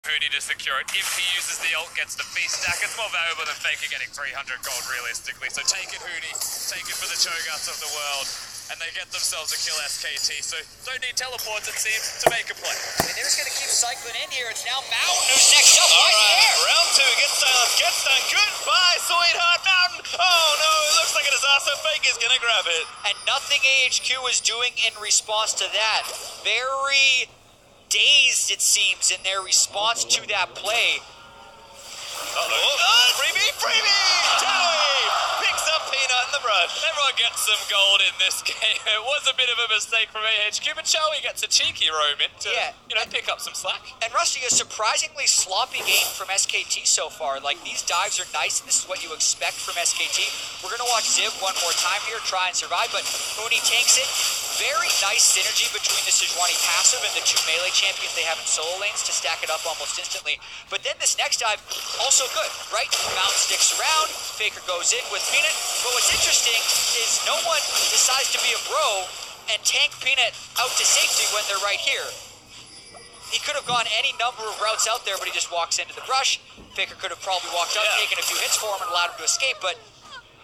Huni to secure it. If he uses the ult, gets the feast stack, it's more valuable than Faker getting 300 gold realistically. So take it, Huni. Take it for the Cho'Gaths of the world. And they get themselves a kill SKT. So don't need teleports, it seems, to make a play. And they're just going to keep cycling in here. It's now Mountain who's next up. All right, round two. Gets silenced. Gets done. Goodbye, sweetheart. Mountain. Oh, no. It looks like a disaster. Faker's going to grab it. And nothing AHQ is doing in response to that. Very dazed, it seems, in their response to that play. Freebie! Joey picks up Peanut in the brush. Everyone gets some gold in this game. It was a bit of a mistake from AHQ, but Joey gets a cheeky roam in to, pick up some slack. And Rusty, a surprisingly sloppy game from SKT so far. Like, these dives are nice, and this is what you expect from SKT. We're going to watch Ziv one more time here, try and survive, but Huni tanks it. Very nice synergy between the Sejuani passive and the two melee champions they have in solo lanes to stack it up almost instantly. But then this next dive, also good, right? Mount sticks around, Faker goes in with Peanut. But what's interesting is no one decides to be a bro and tank Peanut out to safety when they're right here. He could have gone any number of routes out there, but he just walks into the brush. Faker could have probably walked up, taken a few hits for him and allowed him to escape, but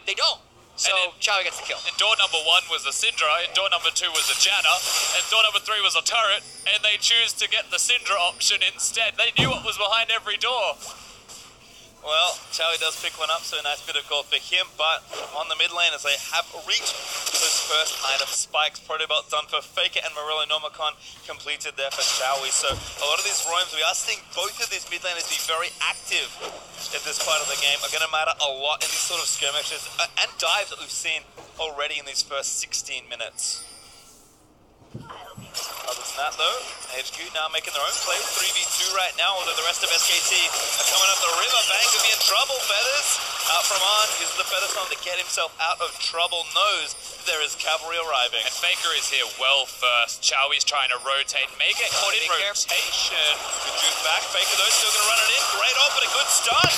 they don't. So Chow gets the kill. And door number 1 was a Syndra, and door number 2 was a Janna, and door number 3 was a turret, and they choose to get the Syndra option instead. They knew what was behind every door. Well, Chowie does pick one up, so a nice bit of gold for him, but on the mid lane as they have reached those first item spikes, Protobelt done for Faker and Morello Nomicon completed there for Chowie. So a lot of these roams, we are seeing both of these mid laners be very active in this part of the game, are going to matter a lot in these sort of skirmishes and dives that we've seen already in these first 16 minutes. Other than that though, AHQ now making their own play, 3v2 right now, although the rest of SKT are coming up the river. Bang could be in trouble. Feathers out from On, uses the Featherstone to get himself out of trouble, knows there is cavalry arriving. And Faker is here well first. Chowie's trying to rotate, may get caught in rotation. Good juke back, Faker though still going to run it in. Great off, but a good stun.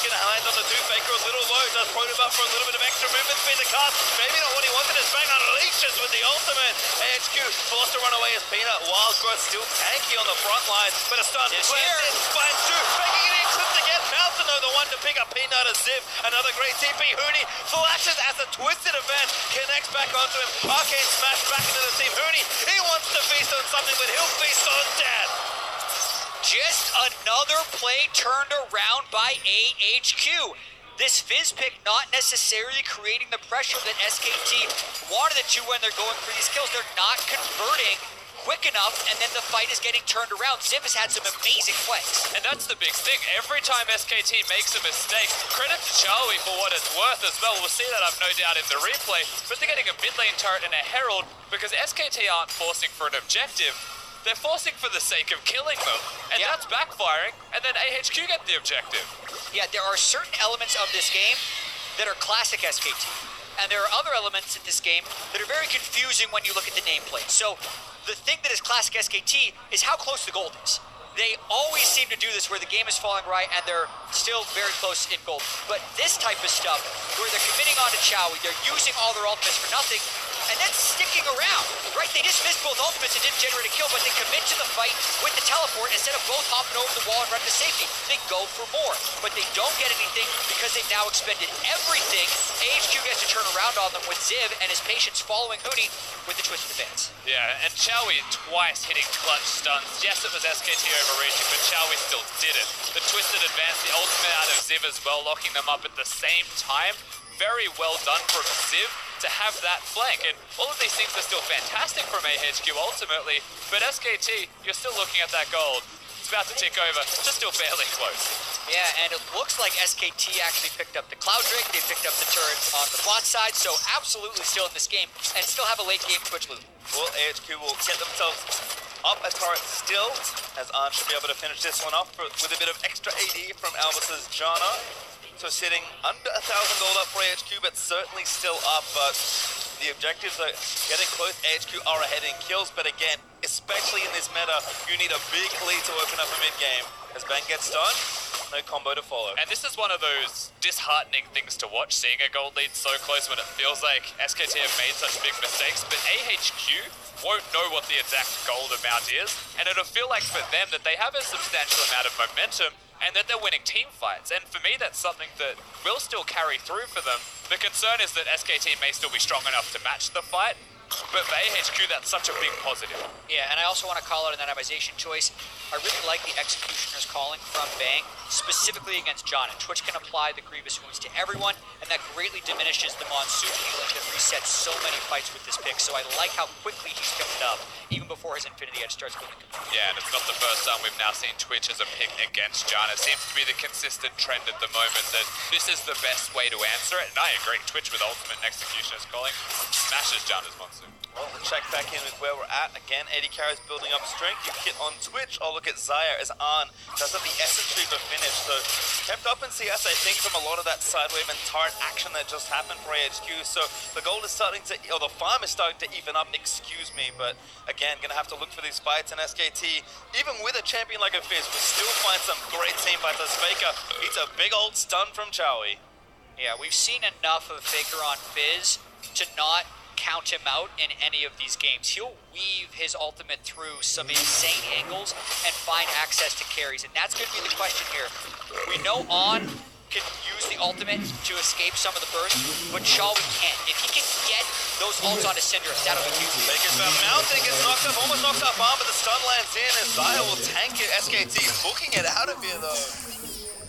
Gonna land on the 2, Faker a little low, does Protobelt for a little bit of extra movement speed to cast. Maybe not what he wanted, as Bang unleashes with the ultimate. AHQ forced to run away as Peanut. Wild Growth still tanky on the front line, but a stun. Finds 2, Faker getting clipped again. Mountain though, the one to pick up Peanut as Ziv. Another great TP. Huni flashes as a twisted event, connects back onto him. Arcane smash back into the team. Huni, he wants to feast on something, but he'll feast on death. Just another play turned around by AHQ. This Fizz pick not necessarily creating the pressure that SKT wanted it to when they're going for these kills. They're not converting quick enough, and then the fight is getting turned around. Ziv has had some amazing plays. And that's the big thing. Every time SKT makes a mistake, credit to Chowie for what it's worth as well. We'll see that, I've no doubt, in the replay. But they're getting a mid lane turret and a Herald because SKT aren't forcing for an objective. They're forcing for the sake of killing them, and that's backfiring, and then AHQ get the objective. Yeah, there are certain elements of this game that are classic SKT, and there are other elements in this game that are very confusing when you look at the nameplate. So, the thing that is classic SKT is how close the gold is. They always seem to do this where the game is falling right and they're still very close in gold. But this type of stuff, where they're committing onto Chowie, they're using all their ultimates for nothing, and then sticking around, right? They just missed both ultimates and didn't generate a kill, but they commit to the fight with the teleport instead of both hopping over the wall and running to safety. They go for more, but they don't get anything because they've now expended everything. AHQ gets to turn around on them with Ziv and his patience following Huni with the twisted advance. Yeah, and Chowie twice hitting clutch stuns. Yes, it was SKT overreaching, but Chowie still did it. The twisted advance, the ultimate out of Ziv as well, locking them up at the same time. Very well done from Ziv to have that flank, and all of these things are still fantastic from AHQ ultimately, but SKT, you're still looking at that gold. It's about to tick over, just still fairly close. Yeah, and it looks like SKT actually picked up the Cloud Drake, they picked up the turret on the bot side, so absolutely still in this game, and still have a late game Twitch loop. Well, AHQ will get themselves up a turret still, as Arn should be able to finish this one off with a bit of extra AD from Albus's Janna. So sitting under 1,000 gold up for AHQ, but certainly still up. But the objectives are getting close. AHQ are ahead in kills, but again, especially in this meta, you need a big lead to open up a mid game. As Bang gets done, no combo to follow. And this is one of those disheartening things to watch, seeing a gold lead so close when it feels like SKT have made such big mistakes, but AHQ won't know what the exact gold amount is, and it'll feel like for them that they have a substantial amount of momentum and that they're winning team fights. And for me, that's something that will still carry through for them. The concern is that SKT may still be strong enough to match the fight, but for AHQ, that's such a big positive. Yeah, and I also want to call out an anonymization choice. I really like the Executioner's calling from Bang, specifically against John. And Twitch can apply the Grievous Wounds to everyone, and that greatly diminishes the Monsoon healing that resets so many fights with this pick. So I like how quickly he's picked up, even before his Infinity Edge starts building. Yeah, and it's not the first time we've now seen Twitch as a pick against John. It seems to be the consistent trend at the moment that this is the best way to answer it, and I agree. Twitch with Ultimate and Executioner's calling smashes John's Monsoon. Well, we'll check back in with where we're at. Again, 80 carries building up strength. You hit on Twitch. Oh, look at Zaya as Arn. That's at the Essence Tree for finish. So, kept up in CS, I think, from a lot of that sidewave and turret action that just happened for AHQ. So, the goal is starting to, or the farm is starting to even up, excuse me. But, again, gonna have to look for these fights in SKT. Even with a champion like a Fizz, we'll still find some great team fights as Faker eats a big old stun from Chowie. Yeah, we've seen enough of Faker on Fizz to not count him out in any of these games. He'll weave his ultimate through some insane angles and find access to carries, and that's going to be the question here. We know On can use the ultimate to escape some of the burst, but Chowie can't. If he can get those ults onto Syndra, that'll be huge. Faker's found mounting, gets knocked up, almost knocked up Arm, but the stun lands in, and Zaya will tank it. SKT booking it out of here, though.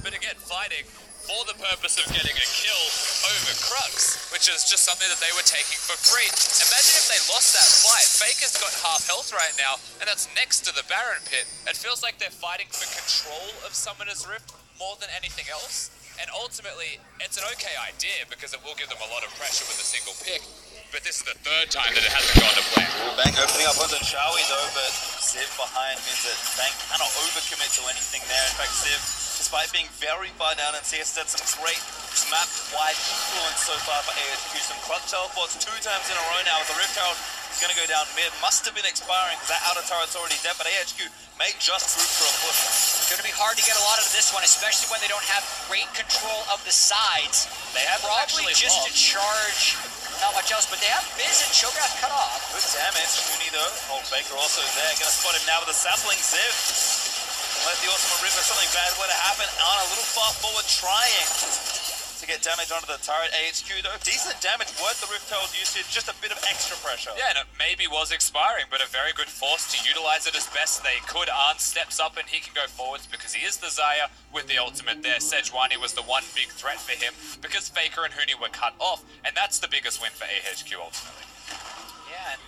But again, fighting for the purpose of getting a kill over Crux, which is just something that they were taking for free. Imagine if they lost that fight. Faker's got half health right now, and that's next to the Baron pit. It feels like they're fighting for control of Summoner's Rift more than anything else. And ultimately, it's an okay idea because it will give them a lot of pressure with a single pick. But this is the third time that it hasn't gone to plan. Bang opening up onto Chowie though, but Ziv behind means that Bang cannot overcommit to anything there. In fact, Ziv, despite being very far down in CS, did some great map-wide influence so far for AHQ. Some clutch teleports 2 times in a row now with the Rift Herald. He's going to go down mid. Must have been expiring because that outer turret's already dead, but AHQ may just root for a push. It's going to be hard to get a lot out of this one, especially when they don't have great control of the sides. They have probably just to charge, not much else, but they have Fizz and Cho'Gath cut off. Good damage. Mooney though. Oh, Faker also there. Going to spot him now with a sapling. Ziv. Let the Ultimate Rip if something bad were to happen. On a little far forward, trying to get damage onto the turret. AHQ though, decent damage, worth the Rift Herald usage, just a bit of extra pressure. Yeah, and it maybe was expiring, but a very good force to utilize it as best they could. Arn steps up and he can go forwards because he is the Zaya with the ultimate there. Sejuani was the one big threat for him because Faker and Huni were cut off, and that's the biggest win for AHQ ultimately. Yeah, and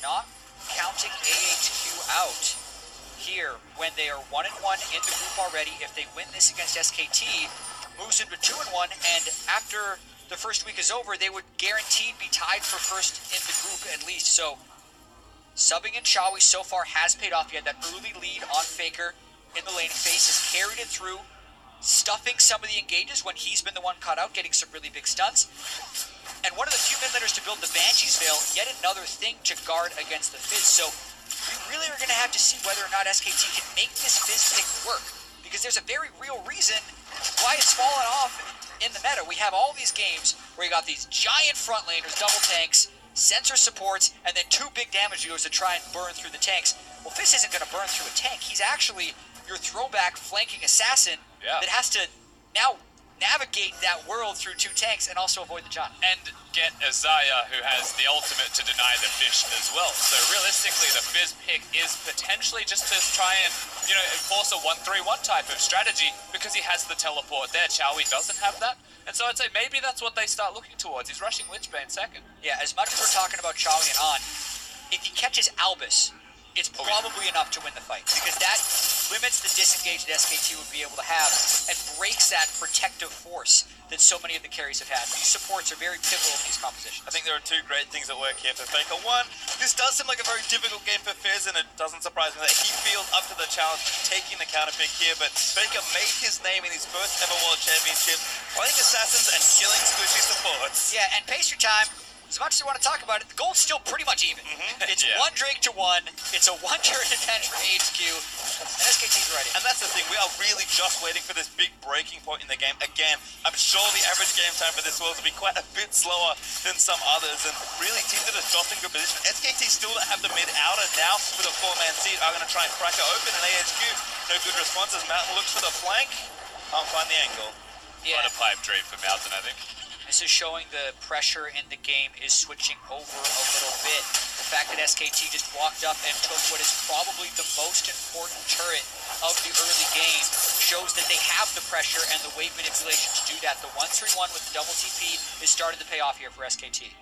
not counting AHQ out here when they are 1-1 in the group already. If they win this against SKT, moves into 2-1, and after the first week is over, they would guaranteed be tied for first in the group at least. So subbing in Chowie so far has paid off. He had that early lead on Faker in the laning phase, has carried it through, stuffing some of the engages when he's been the one caught out, getting some really big stunts. And one of the few mid laners to build the Banshee's Veil, yet another thing to guard against the Fizz. So we really are going to have to see whether or not SKT can make this Fizz pick work, because there's a very real reason why it's fallen off in the meta. We have all these games where you got these giant front laners, double tanks, sensor supports, and then 2 big damage dealers to try and burn through the tanks. Well, Fizz isn't going to burn through a tank. He's actually your throwback flanking assassin that has to now navigate that world through 2 tanks and also avoid the John. And get a Zaya who has the ultimate to deny the fish as well. So realistically, the Fizz pick is potentially just to try and, enforce a 1-3-1 type of strategy because he has the teleport there. Chowie doesn't have that. And so I'd say maybe that's what they start looking towards. He's rushing Lichbane second. Yeah, as much as we're talking about Chowie and On, if he catches Albus, it's probably enough to win the fight, because that limits the disengage that SKT would be able to have and breaks that protective force that so many of the carries have had. These supports are very pivotal in these compositions. I think there are 2 great things at work here for Faker. One, this does seem like a very difficult game for Fizz, and it doesn't surprise me that he feels up to the challenge, taking the counter pick here, but Faker made his name in his first ever World Championship, playing assassins and killing squishy supports. Yeah, and Pacer Time as much as you want to talk about it, the goal's still pretty much even. It's one Drake to one. It's a one turret advantage for AHQ, and SKT's ready. And that's the thing, we are really just waiting for this big breaking point in the game. Again, I'm sure the average game time for this world will be quite a bit slower than some others, and really teams that are just in good position. SKT still don't have the mid outer now with a 4-man seat are going to try and crack it open, and AHQ, no good responses. Mountain looks for the flank, can't find the angle. Yeah. What a pipe dream for Mountain, I think. This is showing the pressure in the game is switching over a little bit. The fact that SKT just walked up and took what is probably the most important turret of the early game shows that they have the pressure and the weight manipulation to do that. The 1-3-1 with the double TP is starting to pay off here for SKT.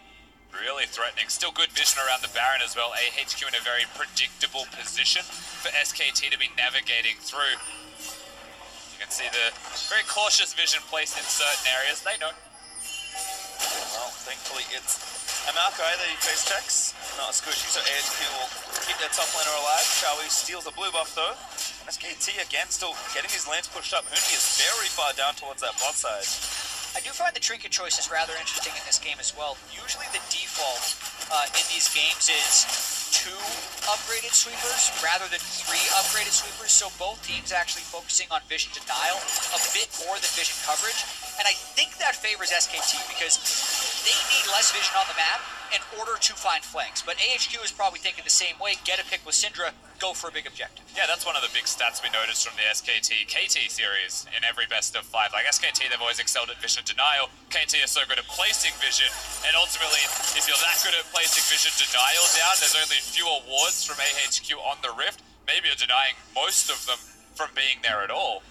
Really threatening. Still good vision around the Baron as well. AHQ in a very predictable position for SKT to be navigating through. You can see the very cautious vision placed in certain areas. They know. Well, thankfully it's Amalkai that he face checks. Not a squishy, so AHQ will keep their top laner alive. Shawi steals the blue buff though. SKT again still getting his lanes pushed up. Huni is very far down towards that bot side. I do find the trinket choices rather interesting in this game as well. Usually the default in these games is 2 upgraded sweepers rather than 3 upgraded sweepers, so both teams actually focusing on vision denial a bit more than vision coverage, and I think that favors SKT because they need less vision on the map in order to find flanks, but AHQ is probably thinking the same way, get a pick with Syndra, go for a big objective. Yeah, that's one of the big stats we noticed from the SKT-KT series in every best of 5. Like SKT, they've always excelled at vision denial, KT are so good at placing vision, and ultimately, if you're that good at placing vision denial down, there's only fewer wards from AHQ on the Rift, maybe you're denying most of them from being there at all.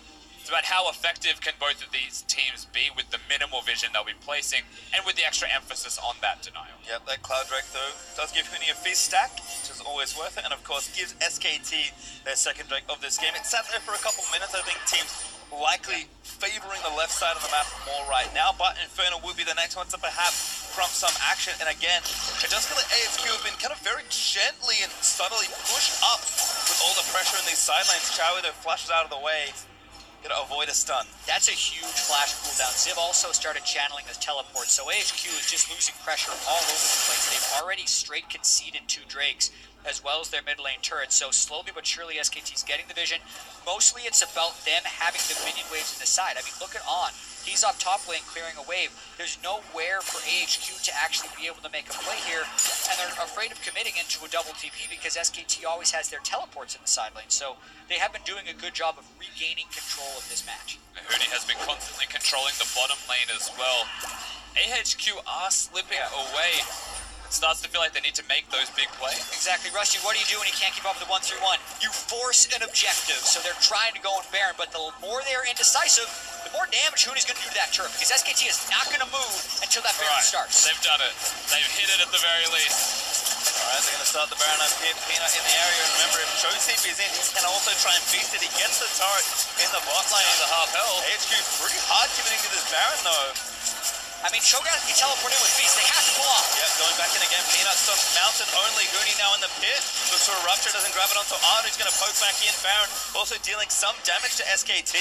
It's about how effective can both of these teams be with the minimal vision they'll be placing and with the extra emphasis on that denial. Yep, that Cloud Drake though does give Huni a fizz stack, which is always worth it, and of course gives SKT their second Drake of this game. It sat there for a couple minutes. I think teams likely favoring the left side of the map more right now, but Inferno will be the next one to perhaps prompt some action. And again, it does feel like AHQ have been kind of very gently and subtly pushed up with all the pressure in these side lanes. Chowie though flashes out of the way. Gonna avoid a stun. That's a huge flash cooldown. Ziv also started channeling his teleport, so AHQ is just losing pressure all over the place. They've already straight conceded 2 Drakes, as well as their mid lane turrets, so slowly but surely SKT's getting the vision. Mostly it's about them having the minion waves in the side. I mean, look at On. He's up top lane clearing a wave. There's nowhere for AHQ to actually be able to make a play here, and they're afraid of committing into a double TP because SKT always has their teleports in the side lane, so they have been doing a good job of regaining control of this match. Huni has been constantly controlling the bottom lane as well. AHQ are slipping away. It starts to feel like they need to make those big plays. Exactly. Rusty, what do you do when you can't keep up with the 1-3-1? You force an objective, so they're trying to go in Baron, but the more they're indecisive, the more damage Huni's going to do to that turret, because SKT is not going to move until that Baron starts. They've done it. They've hit it at the very least. Alright, they're going to start the Baron up here. Peanut in the area, and remember, if Joseph is in, he can also try and feast it. He gets the turret in the bot lane. The half health. AHQ pretty hard committing to this Baron, though. I mean, Shogun can teleport in with Feast. They have to pull off. Yep, going back in again. Peanut stumps Mountain only. Huni now in the pit. Looks for a rupture, doesn't grab it onto Arn, who's going to poke back in. Baron also dealing some damage to SKT.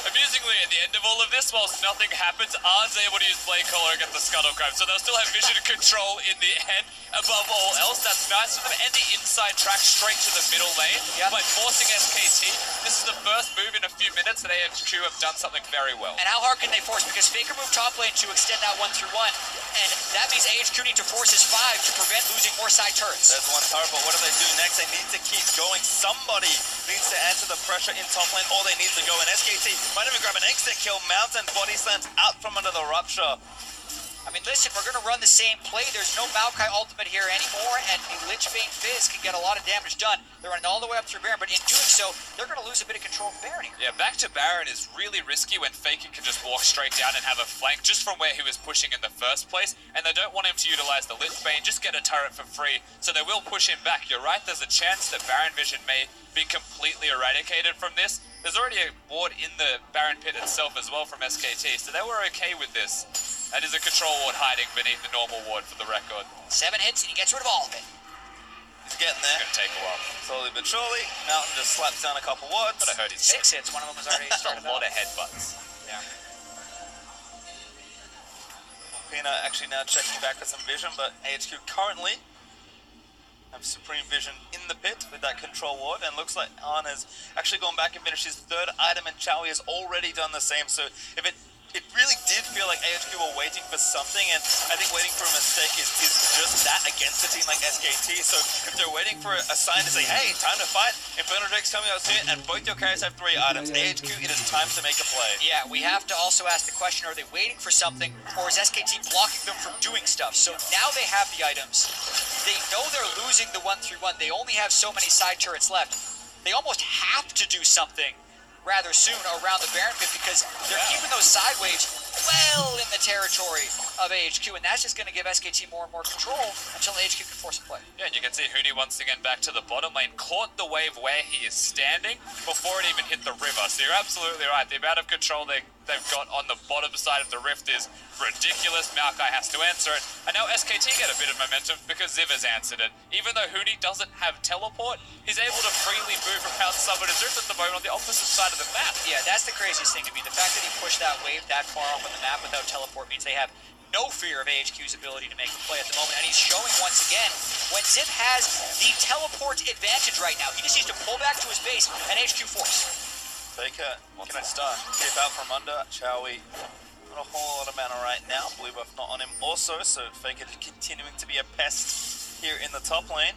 Amusingly, at the end of all of this, whilst nothing happens, Arn's able to use Blade Collar against the Scuttle Crab, so they'll still have vision control in the end. Above all else, that's nice for them. And the inside track straight to the middle lane by forcing SKT. This is the first move in a few minutes that AHQ have done something very well. And how hard can they force? Because Faker moved top lane to extend that 1-3-1, and that means AHQ need to force his 5 to prevent losing more side turrets. There's one turret, but what do they do next? They need to keep going. Somebody needs to answer the pressure in top lane, or they need to go. And SKT might even grab an exit kill. Mountain body slams out from under the rupture. I mean, listen, we're going to run the same play. There's no Maokai ultimate here anymore, and the Lichbane Fizz can get a lot of damage done. They're running all the way up through Baron, but in doing so, they're going to lose a bit of control of Baron here. Yeah, back to Baron is really risky when Faker can just walk straight down and have a flank just from where he was pushing in the first place, and they don't want him to utilize the Lichbane, just get a turret for free, so they will push him back. You're right, there's a chance that Baron vision may be completely eradicated from this. There's already a ward in the Baron pit itself as well from SKT, so they were okay with this. That is a control ward hiding beneath the normal ward for the record. 7 hits and he gets rid of all of it. He's getting there. It's gonna take a while. Slowly but surely, Mountain just slaps down a couple wards. But I heard he's 6 hits, one of them was already That's started a lot out. of headbutts. Yeah. Pina actually now checking back with some vision, but AHQ currently have Supreme Vision in the pit with that control ward, and looks like Arn has actually gone back and finished his third item, and Chowie has already done the same. So if it really did feel like AHQ were waiting for something, and I think waiting for a mistake is just that against a team like SKT. So if they're waiting for a sign to say, hey, time to fight, Infernal Drake's coming out soon, and both your carriers have 3 items, AHQ, it is time to make a play. Yeah, we have to also ask the question, are they waiting for something, or is SKT blocking them from doing stuff? So now they have the items. They know they're losing the 1-3-1. They only have so many side turrets left. They almost have to do something rather soon around the Baron pit, because they're keeping those side waves well in the territory of AHQ, and that's just going to give SKT more and more control until AHQ can force a play. Yeah, and you can see Huni once again back to the bottom lane, caught the wave where he is standing before it even hit the river. So you're absolutely right. The amount of control they've got on the bottom side of the rift is ridiculous. Maokai has to answer it, and now SKT get a bit of momentum because Ziv has answered it. Even though Huni doesn't have teleport, he's able to freely move around Summoner's Rift at the moment on the opposite side of the map. Yeah, that's the craziest thing to me. The fact that he pushed that wave that far off on the map without teleport means they have no fear of AHQ's ability to make a play at the moment, and he's showing once again when Ziv has the teleport advantage right now. He just needs to pull back to his base and HQ force. Faker wants to start. Keep out from under. Chowie, not a whole lot of mana right now. Blue buff not on him also, so Faker continuing to be a pest here in the top lane.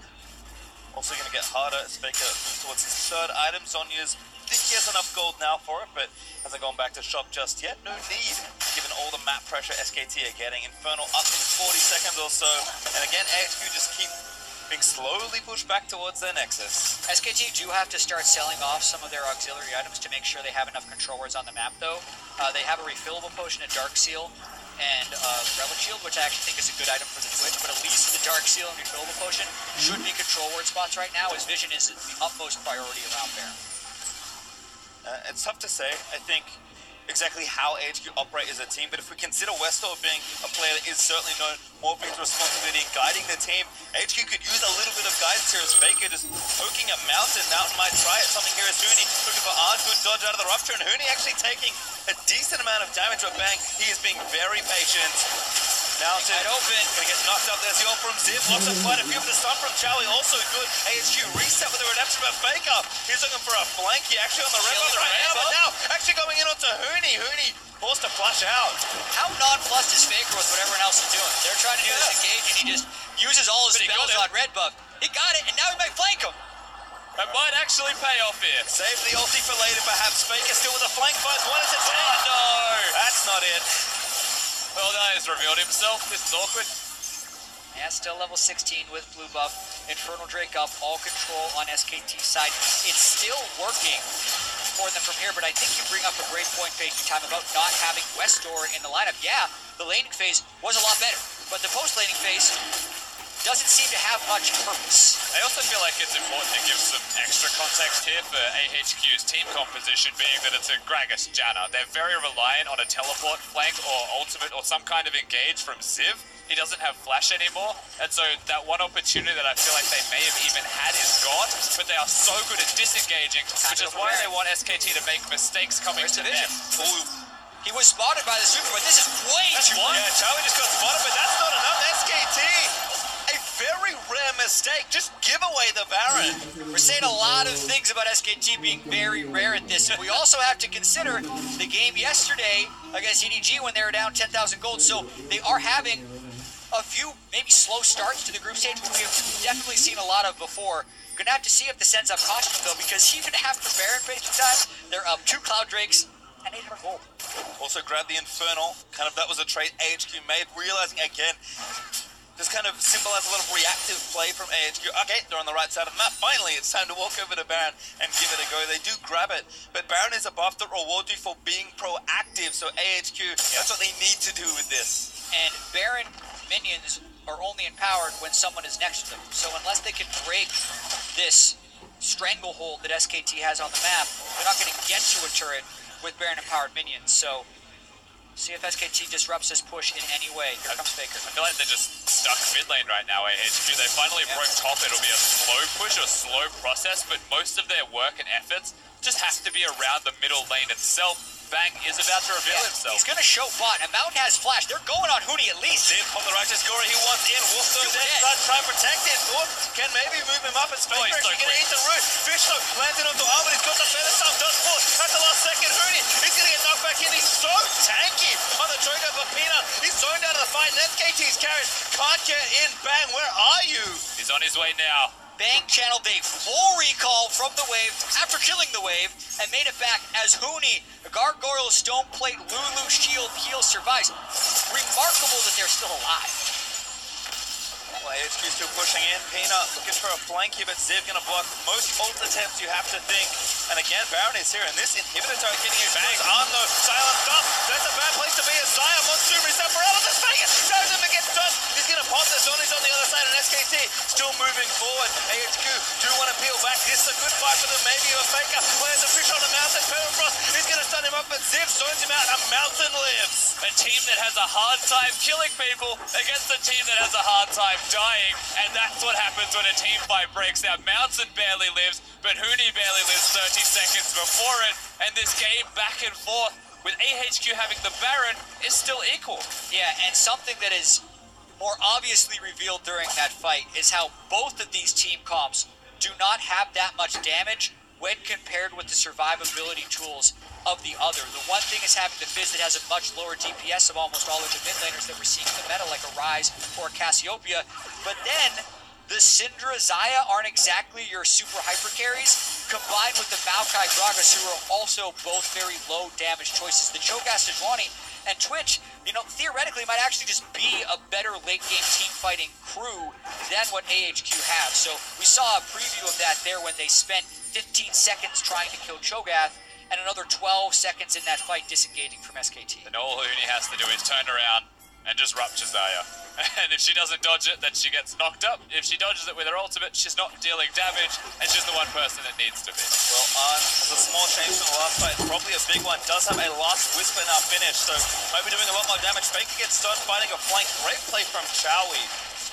Also going to get harder as Faker moves towards his third item. Zonya's think he has enough gold now for it, but hasn't gone back to shop just yet. No need, given all the map pressure SKT are getting. Infernal up in 40 seconds or so, and again AHQ just keep being slowly pushed back towards their nexus. SKT do have to start selling off some of their auxiliary items to make sure they have enough control wards on the map, though. They have a refillable potion, a Dark Seal, and Relic Shield, which I actually think is a good item for the Twitch, but at least the Dark Seal and refillable potion should be control ward spots right now, as Vision is the utmost priority around Baron. It's tough to say, I think, exactly how AHQ operate as a team, but if we consider Westor being a player that is certainly known more for his responsibility in guiding the team, AHQ could use a little bit of guidance here as Faker just poking a Mountain. Mountain might try it, something here as Huni looking for Arn, good dodge out of the rupture, and Huni actually taking a decent amount of damage, but bang, he is being very patient. Mountain open, gonna get knocked up. There's the ult from Ziv. Lots of quite a few, but the stun from Chowie also good. AHQ reset with the redemption by Faker. He's looking for a flank. He actually on the red on the right now, but now actually going in onto Huni. Huni forced to flush out. How nonplussed is Faker with what everyone else is doing? They're trying to do this engage, and he just uses all his spells on red buff. He got it, and now he might flank him. That might actually pay off here. Save the ulti for later, perhaps. Faker still with a flank finds one at a time. Oh no! That's not it. Well, that has revealed himself. This is awkward. Yeah, still level 16 with blue buff. Infernal Drake up, all control on SKT's side. It's still working for them from here, but I think you bring up a great point, Faking Time, about not having Westor in the lineup. Yeah, the laning phase was a lot better, but the post-laning phase doesn't seem to have much purpose. I also feel like it's important to give some extra context here for AHQ's team composition, being that it's a Gragas Janna. They're very reliant on a teleport flank or ultimate or some kind of engage from Ziv. He doesn't have flash anymore, and so that one opportunity that I feel like they may have even had is gone, but they are so good at disengaging, which is why they want SKT to make mistakes coming to them. Ooh. He was spotted by the super, but this is way too much. Yeah, Chowie just got spotted, but that's not enough. SKT, a very rare mistake. Just give away the Baron. We're saying a lot of things about SKT being very rare at this. We also have to consider the game yesterday against EDG when they were down 10,000 gold, so they are having a few maybe slow starts to the group stage, which we have definitely seen a lot of before. Gonna have to see if the sends up cost them, though, because even after Baron facing time, they're up 2 Cloud Drakes and 800 gold. Also grab the Infernal. Kind of that was a trade AHQ made, realizing again, just kind of symbolized a little reactive play from AHQ. Okay, they're on the right side of the map. Finally, it's time to walk over to Baron and give it a go. They do grab it, but Baron is a buff that rewards you for being proactive, so AHQ, that's what they need to do with this. And Baron minions are only empowered when someone is next to them. So unless they can break this stranglehold that SKT has on the map, they're not going to get to a turret with Baron empowered minions. So see if SKT disrupts this push in any way. Here comes Faker. I feel like they're just stuck mid lane right now, AHQ. They finally broke top. It'll be a slow push or slow process, but most of their work and efforts just has to be around the middle lane itself. Bang is about to reveal himself. He's going to show bot, and Mountain has flash. They're going on Huni at least. Ziv on the right to score. He wants in. Wolf though dead. Starts trying to protect him. Wolf can maybe move him up. It's Faker. He's going to eat the root. Fish though lands it onto Armor. He's got the feather stump. Does force at the last second. Huni, he's going to get knocked back in. He's so tanky on the choker for Peanut. He's zoned out of the fight. SKT's carried. Can't get in. Bang, where are you? He's on his way now. Bang channeled a full recall from the wave after killing the wave and made it back as Huni, a Gargoyle, Stone Plate, Lulu, Shield, Heal survives. Remarkable that they're still alive. Well, AHQ still pushing in. Peanut looking for a flank here, but Ziv gonna block most ult attempts, you have to think. And again, Baron is here, and this inhibitor turret getting his bangs. Arm though, silent stop. That's a bad place to be. As Zaya wants to reset for out of this Vegas. Shows him to get done. He's gonna pop this on. He's on the other side, and SKT still moving forward. AHQ do want to peel back. This is a good fight for them. Maybe a Faker. Lands a fish on the mountain. Permafrost is gonna stun him up, but Ziv zones him out. A Mountain lives. A team that has a hard time killing people against a team that has a hard time dying, and that's what happens when a team fight breaks out. Mountain barely lives, but Huni barely lives 30 seconds before it, and this game back and forth with AHQ having the Baron is still equal. Yeah, and something that is more obviously revealed during that fight is how both of these team comps do not have that much damage when compared with the survivability tools of the other. The one thing is having the Fizz that has a much lower DPS of almost all of the mid laners that we're seeing in the meta, like a Ryze or a Cassiopeia. But then, the Syndra Zaya aren't exactly your super hyper carries, combined with the Maokai Gragas, who are also both very low damage choices. The Cho'Gath Sejuani and Twitch, you know, theoretically might actually just be a better late game team fighting crew than what AHQ have. So we saw a preview of that there when they spent 15 seconds trying to kill Cho'Gath, and another 12 seconds in that fight disengaging from SKT. And all Huni has to do is turn around and just rupture Zaya. And if she doesn't dodge it, then she gets knocked up. If she dodges it with her ultimate, she's not dealing damage, and she's the one person that needs to be. Well, has a small change from the last fight, probably a big one. Does have a last whisper now finish, so might be doing a lot more damage. Faker gets stunned, fighting a flank. Great play from Chowie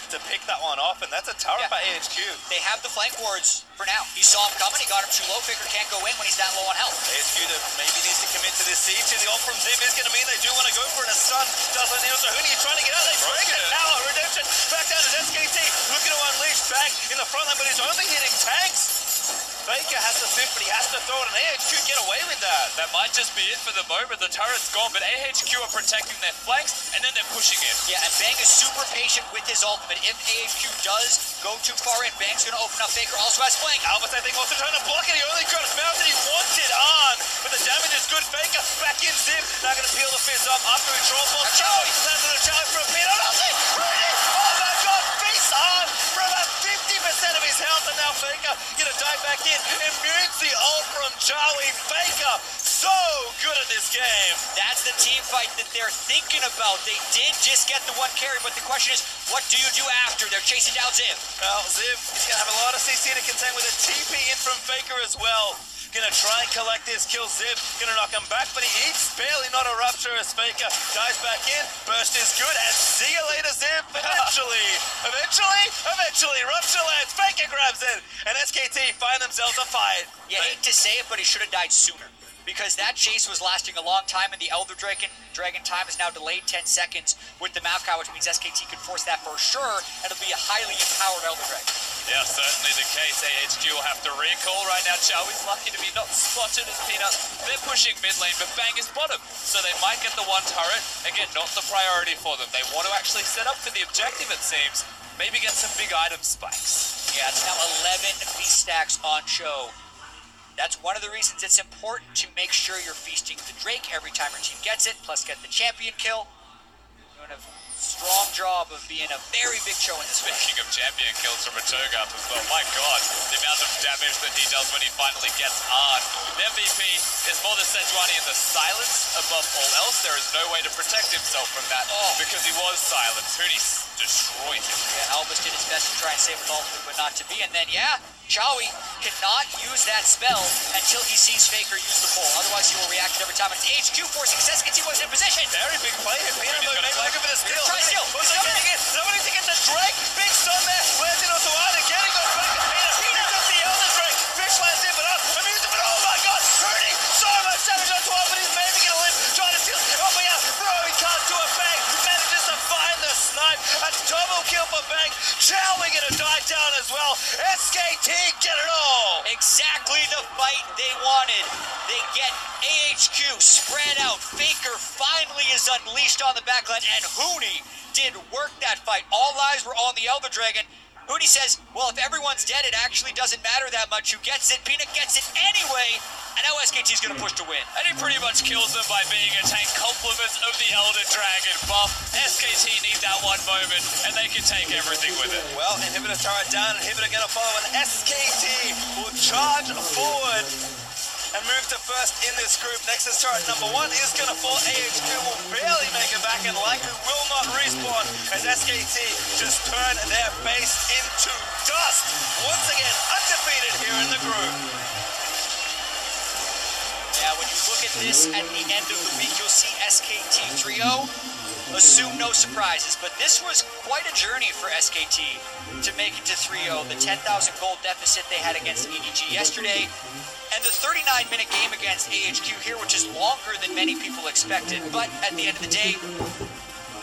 to pick that one off, and that's a turret by AHQ. They have the flank wards for now. He saw him coming, he got him too low. Faker can't go in when he's that low on health. AHQ maybe needs to commit to this siege, and the ult from Ziv is going to mean they do want to go for it. A stun doesn't heal, so Huni trying to get out. They break it. Tower redemption back down to SKT, looking to unleash back in the front line, but he's only hitting tanks. Faker has to sift, but he has to throw it, and AHQ get away with that. That might just be it for the moment. The turret's gone, but AHQ are protecting their flanks, and then they're pushing in. Yeah, and Bang is super patient with his ultimate. If AHQ does go too far in, Bang's going to open up. Faker also has flank. Albus, I think, also trying to block it. He only got Mountain. He wants it on, but the damage is good. Faker back in Ziv. Now going to peel the Fizz up after he troll balls. Chowie lands on a challenge for a Peanut. Oh my God, face on for about 50% of his health, and now Faker going to dive back in. Immutes the ult from Chowie. Faker so good at this game. That's the team fight that they're thinking about. They did just get the one carry, but the question is, what do you do after? They're chasing down Ziv. Well, Ziv is going to have a lot of CC to contend with. A TP in from Faker as well. Gonna try and collect this, kill Ziv, gonna knock him back, but he eats barely, not a rupture as Faker dives back in. Burst is good, and see you later, Ziv. Eventually, rupture lands, Faker grabs it, and SKT find themselves a fight. You hate to say it, but he should have died sooner, because that chase was lasting a long time, and the Elder Dragon time is now delayed 10 seconds with the Maokai, which means SKT could force that for sure, and it'll be a highly empowered Elder Dragon. Yeah, certainly the case. AHQ will have to recall right now. Chowie's lucky to be not spotted as Peanut. They're pushing mid lane, but Bang is bottom, so they might get the one turret. Again, not the priority for them. They want to actually set up for the objective, it seems. Maybe get some big item spikes. Yeah, it's now 11 beast stacks on show. That's one of the reasons it's important to make sure you're feasting the Drake every time your team gets it, plus get the champion kill. Doing a strong job of being a very big show in this fight. Speaking of champion kills from a Cho'Gath as well, my God, the amount of damage that he does when he finally gets on. The MVP is more the Sejuani in the silence above all else. There is no way to protect himself from that because he was silenced. Huni destroyed him. Yeah, Albus did his best to try and save with ultimate, but not to be. And then, yeah, Chowie cannot use that spell until he sees Faker use the pull. Otherwise, he will react every time. It's HQ forcing SKT was in position. Very big play here. Peanut maybe looking for the steal. Try steal. Also getting it. Somebody to get the Drake. Big stun there. Lands it onto Arden. Getting goes back to Peanut. Peanut got the other Drake. Fish lands in, but up. Immune to it. Oh my God. Hurting so much damage onto Arden, but he's maybe going to knife. A double kill for Bang. Shall we get a dive down as well? SKT get it all. Exactly the fight they wanted. They get AHQ spread out. Faker finally is unleashed on the backline, and Huni did work that fight. All eyes were on the Elder Dragon. Huni says, well, if everyone's dead, it actually doesn't matter that much who gets it. Peanut gets it anyway, and now SKT's gonna push to win. And he pretty much kills them by being a tank. Compliments of the Elder Dragon buff. SKT need that one moment, and they can take everything with it. Well, Inhibitor turret down, Inhibitor gonna follow, and SKT will charge forward and move to first in this group. Nexus turret number 1 is going to fall. AHQ will barely make it back and likely will not respawn as SKT just turn their base into dust. Once again, undefeated here in the group. Yeah, when you look at this at the end of the week, you'll see SKT 3-0. Assume no surprises, but this was quite a journey for SKT to make it to 3-0. The 10,000 gold deficit they had against EDG yesterday, and the 39-minute game against AHQ here, which is longer than many people expected. But at the end of the day,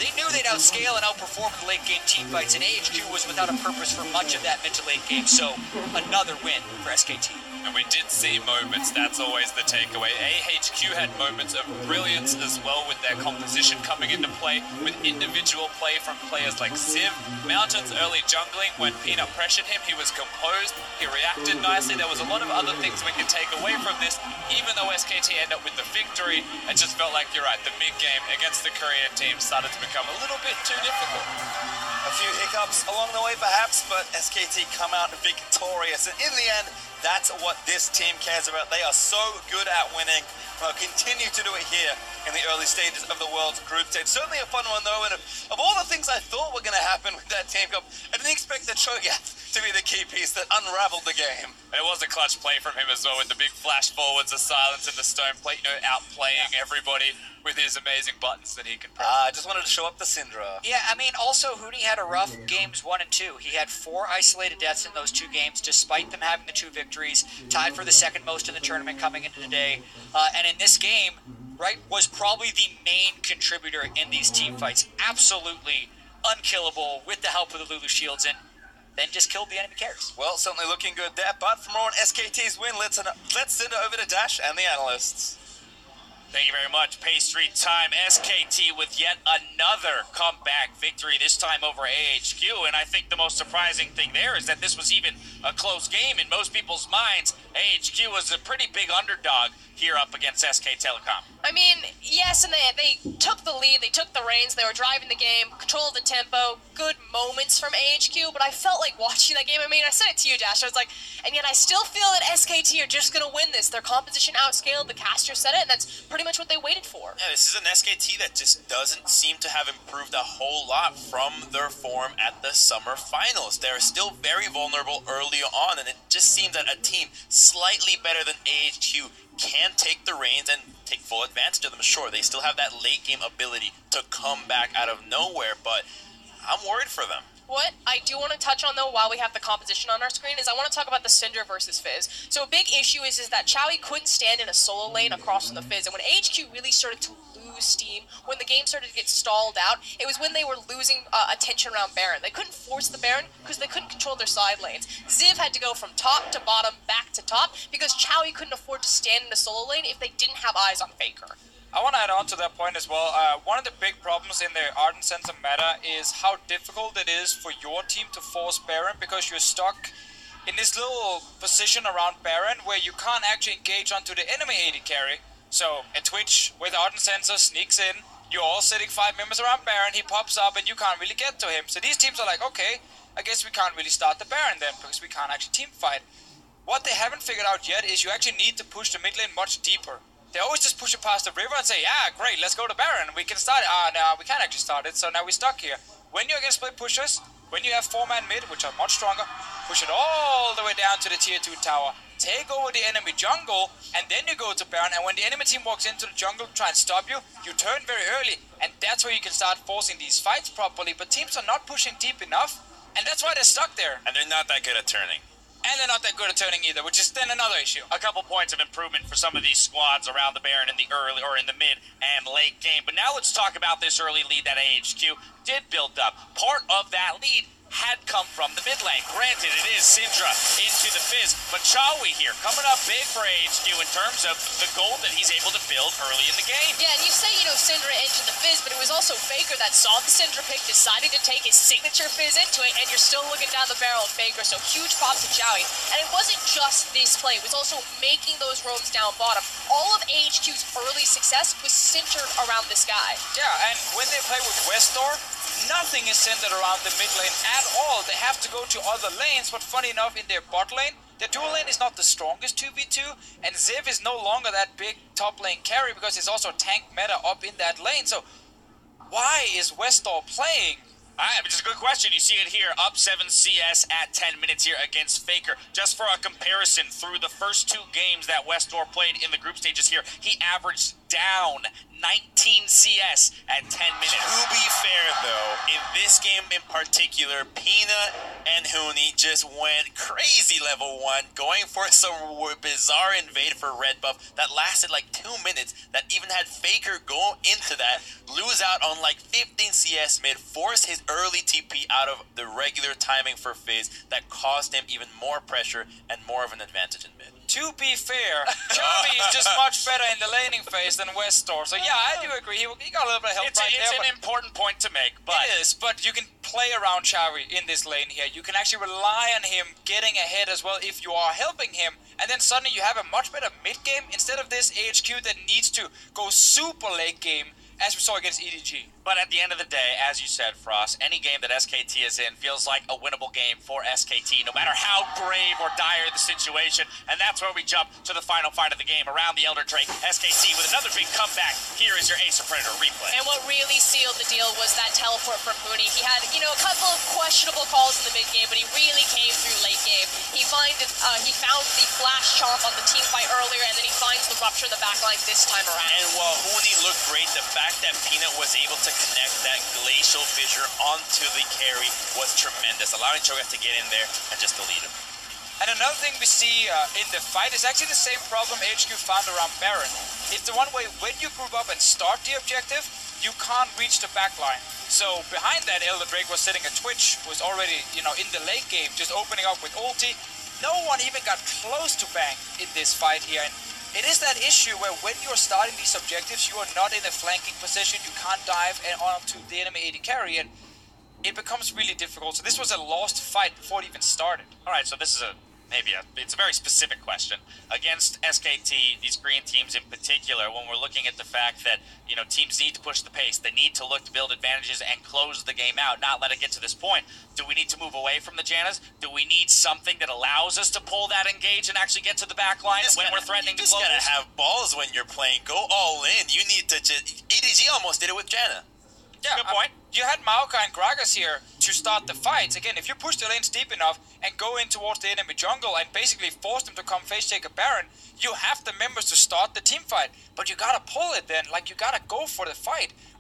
they knew they'd outscale and outperform the late-game team fights, and AHQ was without a purpose for much of that mid to late game, so another win for SKT. And we did see moments, that's always the takeaway. AHQ had moments of brilliance as well with their composition coming into play, with individual play from players like Ziv. Mountain's early jungling, when Peanut pressured him, he was composed, he reacted nicely. There was a lot of other things we could take away from this, even though SKT ended up with the victory. It just felt like, you're right, the mid-game against the Korean team started to become a little bit too difficult. A few hiccups along the way perhaps, but SKT come out victorious, and in the end, that's what this team cares about. They are so good at winning. They'll continue to do it here in the early stages of the World's Group Stage. Certainly a fun one though, and of all the things I thought were going to happen with that team cup, I didn't expect the Cho'Gath to be the key piece that unraveled the game. And it was a clutch play from him as well, with the big flash forwards, the silence in the stone plate, outplaying everybody with his amazing buttons that he can press. I just wanted to show up the Syndra. Yeah, I mean, also, Huni had a rough games 1 and 2. He had 4 isolated deaths in those 2 games, despite them having the 2 victories, tied for the second most in the tournament coming into today. And in this game, right, was probably the main contributor in these team fights. Absolutely unkillable with the help of the Lulu Shields, and then just killed the enemy carries. Well, certainly looking good there, but for more on SKT's win, let's send it over to Dash and the analysts. Thank you very much. Pastry time. SKT with yet another comeback victory, this time over AHQ. And I think the most surprising thing there is that this was even a close game in most people's minds. AHQ was a pretty big underdog here up against SK Telecom. I mean, yes, and they took the lead, they took the reins, they were driving the game, control of the tempo, good moments from AHQ, but I felt like watching that game. I mean, I said it to you, Dash, I was like, and yet I still feel that SKT are just going to win this. Their composition outscaled, the caster said it, and that's pretty much what they waited for. Yeah, this is an SKT that just doesn't seem to have improved a whole lot from their form at the summer finals. They're still very vulnerable early on, and it just seems that a team slightly better than AHQ can take the reins and take full advantage of them. Sure, they still have that late game ability to come back out of nowhere, but I'm worried for them. What I do want to touch on, though, while we have the composition on our screen, is I want to talk about the Syndra versus Fizz. So a big issue is that Chowie couldn't stand in a solo lane across from the Fizz, and when AHQ really started to lose steam, when the game started to get stalled out, it was when they were losing attention around Baron. They couldn't force the Baron because they couldn't control their side lanes. Ziv had to go from top to bottom, back to top, because Chowie couldn't afford to stand in a solo lane if they didn't have eyes on Faker. I want to add on to that point as well. One of the big problems in the Ardent Sensor meta is how difficult it is for your team to force Baron, because you're stuck in this little position around Baron where you can't actually engage onto the enemy AD carry. So a Twitch with Ardent Sensor sneaks in, you're all sitting 5 members around Baron, he pops up and you can't really get to him. So these teams are like, okay, I guess we can't really start the Baron then, because we can't actually team fight. What they haven't figured out yet is you actually need to push the mid lane much deeper. They always just push it past the river and say, yeah, great, let's go to Baron. We can start it. No, we can't actually start it, so now we're stuck here. When you're against split pushers, when you have 4-man mid, which are much stronger, push it all the way down to the tier 2 tower, take over the enemy jungle, and then you go to Baron, and when the enemy team walks into the jungle to try and stop you, you turn very early, and that's where you can start forcing these fights properly, but teams are not pushing deep enough, and that's why they're stuck there. And they're not that good at turning. And they're not that good at turning either, which is then another issue. A couple points of improvement for some of these squads around the Baron in the early or in the mid and late game. But now let's talk about this early lead that AHQ did build up. Part of that lead had come from the mid lane. Granted, it is Syndra into the Fizz, but Chawi here coming up big for AHQ in terms of the gold that he's able to build early in the game. Yeah, and you say, Syndra into the Fizz, but it was also Faker that saw the Syndra pick, decided to take his signature Fizz into it, and you're still looking down the barrel of Faker, so huge props to Chawi. And it wasn't just this play, it was also making those roams down bottom. All of AHQ's early success was centered around this guy. Yeah, and when they play with Westor, nothing is centered around the mid lane at all. They have to go to other lanes, but funny enough, in their bot lane, their dual lane is not the strongest 2v2, and Ziv is no longer that big top lane carry because it's also tank meta up in that lane. So why is Westor playing? Which is a good question. You see it here, up 7 CS at 10 minutes here against Faker. Just for a comparison, through the first 2 games that Westor played in the group stages here, he averaged down 19 CS at 10 minutes. To be fair, though, in this game in particular, Peanut and Huni just went crazy level 1, going for some bizarre invade for red buff that lasted like 2 minutes, that even had Faker go into that, lose out on like 15 CS mid, force his early TP out of the regular timing for Fizz that caused him even more pressure and more of an advantage in mid. To be fair, Chavi is just much better in the laning phase than Westor. So yeah, I do agree. He got a little bit of help It's an important point to make, but it is, but you can play around Chavi in this lane here. You can actually rely on him getting ahead as well if you are helping him, and then suddenly you have a much better mid game instead of this AHQ that needs to go super late game, as we saw against EDG. But at the end of the day, as you said, Frost, any game that SKT is in feels like a winnable game for SKT, no matter how grave or dire the situation. And that's where we jump to the final fight of the game around the Elder Drake. SKT with another big comeback. Here is your Ace of Predator replay. And what really sealed the deal was that teleport from Huni. He had, a couple of questionable calls in the mid game, but he really came through late game. He found the flash chomp on the team fight earlier, and then he finds the rupture in the backline this time around. And while Huni looked great, the fact that Peanut was able to connect that glacial fissure onto the carry was tremendous, allowing Cho'Gath to get in there and just delete him. And another thing we see in the fight is actually the same problem HQ found around Baron. It's the one way when you group up and start the objective, you can't reach the backline. So behind that, Elder Drake was sitting at Twitch, was already, in the late game, just opening up with ulti. No one even got close to Bang in this fight here. And it is that issue where when you're starting these objectives, you are not in a flanking position, you can't dive onto the enemy AD carry, and it becomes really difficult. So this was a lost fight before it even started. Alright, so this is it's a very specific question. Against SKT, these green teams in particular, when we're looking at the fact that, teams need to push the pace, they need to look to build advantages and close the game out, not let it get to this point. Do we need to move away from the Jannas? Do we need something that allows us to pull that engage and actually get to the back line when we're threatening to close? You just gotta have balls when you're playing. Go all in. You need to just... EDG almost did it with Janna. Yeah, good point. You had Maokai and Gragas here to start the fights. Again, if you push the lanes deep enough and go in towards the enemy jungle and basically force them to come face take a Baron, you have the members to start the team fight. But you gotta pull it then, you gotta go for the fight.